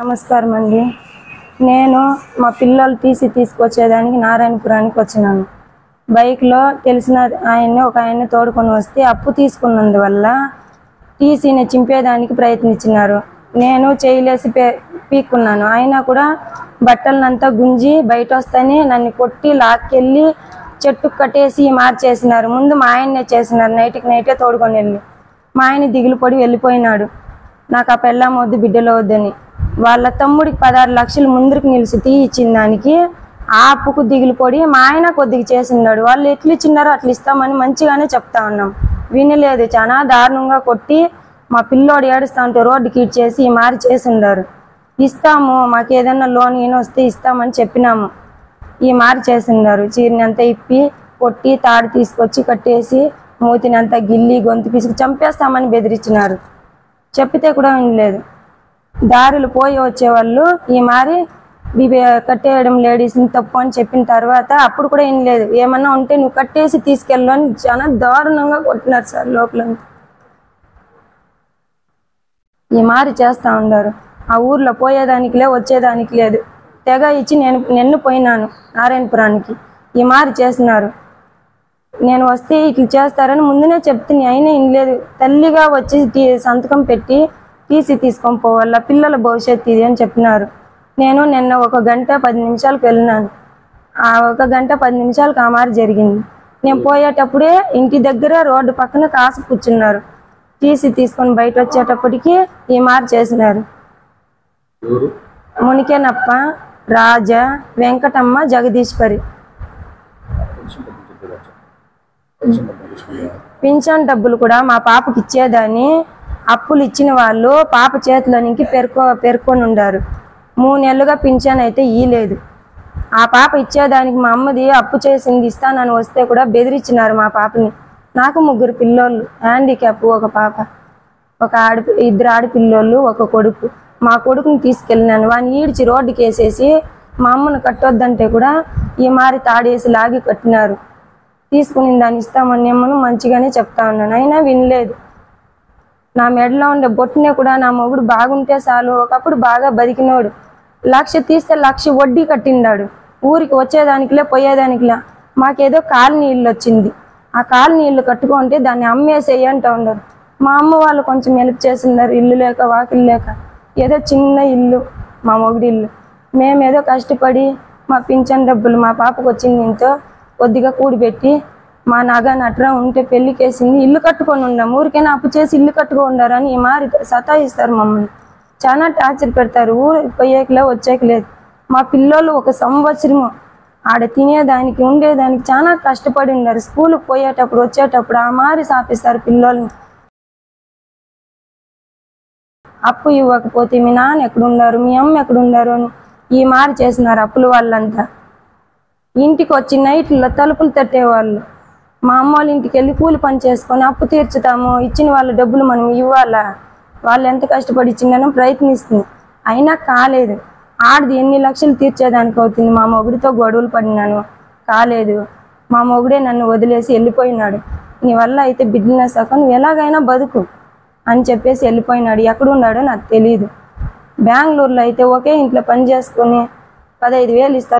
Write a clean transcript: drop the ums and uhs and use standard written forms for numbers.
నమస్కారం అండి. నేను మా పిల్లలు తీసుకొచ్చేదానికి నారాయణపురానికి వచ్చినాను. బైక్లో తెలిసిన ఒక ఆయన్ని తోడుకొని వస్తే అప్పు తీసుకున్నందువల్ల టీసీని చింపేదానికి ప్రయత్నించినారు. నేను చేయలేసి పీక్కున్నాను. అయినా కూడా బట్టలనంతా గుంజి బయట వస్తేనే నన్ను కొట్టి లాక్కెళ్ళి చెట్టుకు కట్టేసి మార్చేసినారు. ముందు మా ఆయన్నే చేసినారు. నైట్కి నైటే తోడుకొని వెళ్ళి మా ఆయన దిగులు పడి వెళ్ళిపోయినాడు. నాకు ఆ పెళ్ళాం వద్దు, బిడ్డలో వద్దని. వాళ్ళ తమ్ముడికి 16 లక్షలు ముందరికి నిలిచి ఇచ్చిన దానికి ఆ అప్పుకు దిగులు పడి మా ఆయన కొద్దిగా చేసినాడు. వాళ్ళు ఎట్లు ఇచ్చినారో అట్లా ఇస్తామని మంచిగానే చెప్తా ఉన్నాం. వినలేదు. చాలా దారుణంగా కొట్టి మా పిల్లోడు ఏడుస్తా ఉంటే రోడ్డుకి ఇచ్చేసి మారి చేసిండారు. ఇస్తాము, మాకు ఏదైనా లోన్ ఈయన వస్తే ఇస్తామని చెప్పినాము. ఈ మారి చేసిండారు. చీరని అంతా ఇప్పి కొట్టి తాడు తీసుకొచ్చి కట్టేసి మూతిని అంతా గిల్లి గొంతు పిసికి చంపేస్తామని బెదిరించినారు. చెప్పితే కూడా వినలేదు. దారులు పోయి వచ్చేవాళ్ళు ఈ మారి కట్టేయడం లేడీస్ని తప్పు అని చెప్పిన తర్వాత అప్పుడు కూడా ఏం లేదు. ఏమన్నా ఉంటే నువ్వు కట్టేసి తీసుకెళ్ళు అని చాలా దారుణంగా కొట్టినారు సార్. లోపల ఈ మారి చేస్తూ ఉన్నారు. ఆ ఊర్లో పోయేదానికి లేదు, వచ్చేదానికి లేదు. తెగ ఇచ్చి నేను పోయినాను నారాయణపురానికి. ఈ మారి చేసినారు. నేను వస్తే ఇట్లా చేస్తారని ముందునే చెప్తుంది. అయినా ఏం లేదు. తల్లిగా వచ్చి సంతకం పెట్టి టీసీ తీసుకొని పోవాల, పిల్లల భవిష్యత్తు ఇది అని చెప్పినారు. నేను నిన్న 1 గంట 10 నిమిషాలకు వెళ్ళినాను. ఆ 1 గంట 10 నిమిషాలకు ఆ మారి జరిగింది. నేను పోయేటప్పుడే ఇంటి దగ్గర రోడ్డు పక్కన కాసు కూర్చున్నారు. టీసీ తీసుకొని బయట వచ్చేటప్పటికి ఈ మారి చేసినారు. మునికేనప్ప, రాజా, వెంకటమ్మ, జగదీశ్వరి. పింఛన్ డబ్బులు కూడా మా పాపకి ఇచ్చేదాన్ని అప్పులు ఇచ్చిన వాళ్ళు పాప చేతిలోనికి పేర్కొని ఉండారు. 3 నెలలుగా పింఛన్ అయితే ఇయ్యలేదు. ఆ పాప ఇచ్చేదానికి మా అమ్మది అప్పు చేసింది ఇస్తానని వస్తే కూడా బెదిరించినారు మా పాపని. నాకు 3 పిల్లోళ్ళు, హ్యాండిక్యాప్, ఒక పాప, 2 ఆడపిల్లోళ్ళు, 1 కొడుకు. మా కొడుకుని తీసుకెళ్ళినాను. వాడిని ఈడ్చి రోడ్డుకి వేసేసి మా అమ్మను కట్టొద్దంటే కూడా ఈ మారి తాడేసి లాగి కట్టినారు. తీసుకుని దాన్ని ఇస్తామని ఏమను మంచిగానే చెప్తా ఉన్నాను. అయినా వినలేదు. నా మెడలో ఉండే బొట్టునే కూడా నా మొగుడు బాగుంటే చాలు. ఒకప్పుడు బాగా బతికినోడు. 1,00,000 తీస్తే 1,00,000 వడ్డీ కట్టిండాడు. ఊరికి వచ్చేదానికిలే పోయేదానికిలే. మాకేదో కాలనీ ఇల్లు వచ్చింది. ఆ కాలనీ ఇల్లు కట్టుకుంటే దాన్ని అమ్మేసేయి అంటూ ఉండరు. మా అమ్మ వాళ్ళు కొంచెం హెల్ప్ చేస్తున్నారు. ఇల్లు లేక వాకిలు లేక ఏదో చిన్న ఇల్లు మా మొగుడి ఇల్లు. మేమేదో కష్టపడి మా పింఛన్ డబ్బులు మా పాపకు వచ్చింది ఇంతో కొద్దిగా కూడిపెట్టి మా నగ నట్రా ఉంటే పెళ్లికేసింది. ఇల్లు కట్టుకొని ఉండాం. ఊరికైనా అప్పు చేసి ఇల్లు కట్టుకొని ఉండారని ఈ మారి సతాయిస్తారు మమ్మల్ని. చాలా టార్చర్ పెడతారు. ఊరు పోయేకలే వచ్చేకలేదు. మా పిల్లోళ్ళు 1 సంవత్సరము ఆడ తినేదానికి ఉండేదానికి చాలా కష్టపడి ఉన్నారు. స్కూల్కి పోయేటప్పుడు వచ్చేటప్పుడు ఆ మారి సాపిస్తారు పిల్లోళ్ళని. అప్పు ఇవ్వకపోతే మీ నాన్న ఎక్కడున్నారు, మీ అమ్మ ఎక్కడున్నారు అని ఈ మారి చేసినారు అప్పుల వాళ్ళంతా. ఇంటికి వచ్చి నైట్లో తలుపులు తట్టేవాళ్ళు. మా అమ్మ వాళ్ళ ఇంటికి వెళ్ళి కూలి పని చేసుకొని అప్పు తీర్చుతాము, ఇచ్చిన వాళ్ళ డబ్బులు మనం ఇవ్వాలా. వాళ్ళు ఎంత కష్టపడి ఇచ్చిందనో ప్రయత్నిస్తుంది. అయినా కాలేదు. ఆడది ఎన్ని లక్షలు తీర్చేదానికి అవుతుంది. మా మొగుడితో గొడవలు పడినాను, కాలేదు. మా మొగుడే నన్ను వదిలేసి వెళ్ళిపోయినాడు. నీ వల్ల అయితే బిజినెస్ అక్క నువ్వు ఎలాగైనా బతుకు అని చెప్పేసి వెళ్ళిపోయినాడు. ఎక్కడున్నాడో నాకు తెలియదు. బెంగళూరులో అయితే ఒకే ఇంట్లో పని చేసుకొని 15,000 ఇస్తారు.